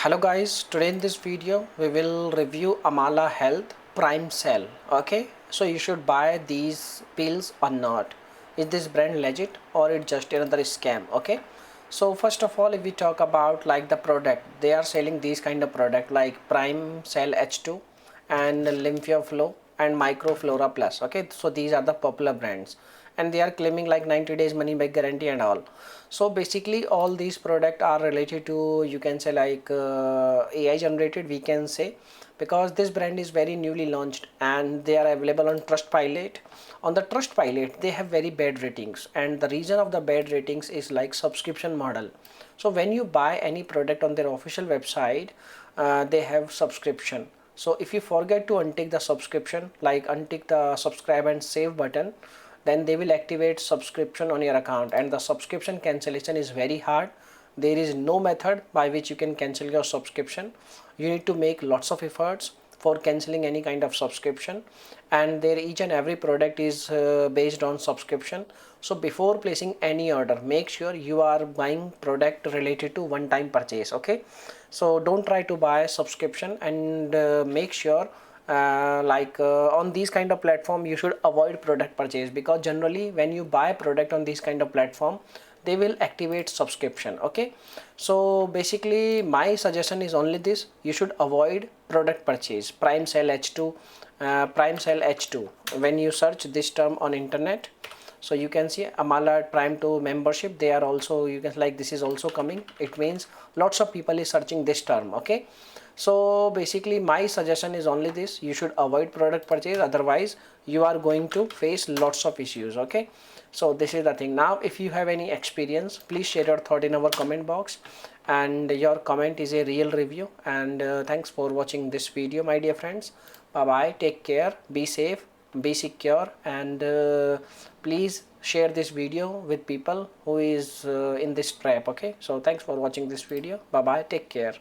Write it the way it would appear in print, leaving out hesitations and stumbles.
Hello guys, today in this video we will review Amala Health PrimeCell. Okay, so you should buy these pills or not. Is this brand legit or it just another scam? Okay, so first of all, if we talk about like the product, they are selling these kind of product like PrimeCell H2 and Lymphia Flow and Microflora Plus. Okay, so these are the popular brands and they are claiming like 90 days money back guarantee and all. So basically all these products are related to, you can say, like AI generated, we can say, because this brand is very newly launched and they are available on Trustpilot. On the Trustpilot they have very bad ratings, and the reason of the bad ratings is like subscription model. So when you buy any product on their official website, they have subscription. So if you forget to untick the subscription, like untick the subscribe and save button, then they will activate subscription on your account, and the subscription cancellation is very hard. There is no method by which you can cancel your subscription. You need to make lots of efforts for cancelling any kind of subscription, and there each and every product is based on subscription. So before placing any order, make sure you are buying product related to one time purchase. Okay, so don't try to buy subscription, and make sure on these kind of platform you should avoid product purchase, because generally when you buy product on this kind of platform they will activate subscription. Okay, so basically my suggestion is only this: you should avoid product purchase. PrimeCell H2, PrimeCell H2, when you search this term on internet, so you can see Amala Prime 2 membership, they are also, you can like this is also coming. It means lots of people is searching this term. Okay, so basically my suggestion is only this: you should avoid product purchase, otherwise you are going to face lots of issues. Okay, so this is the thing. Now if you have any experience, please share your thought in our comment box, and your comment is a real review. And thanks for watching this video, my dear friends. Bye bye, take care, be safe, be secure, and please share this video with people who is in this trap. Okay, so thanks for watching this video. Bye bye, take care.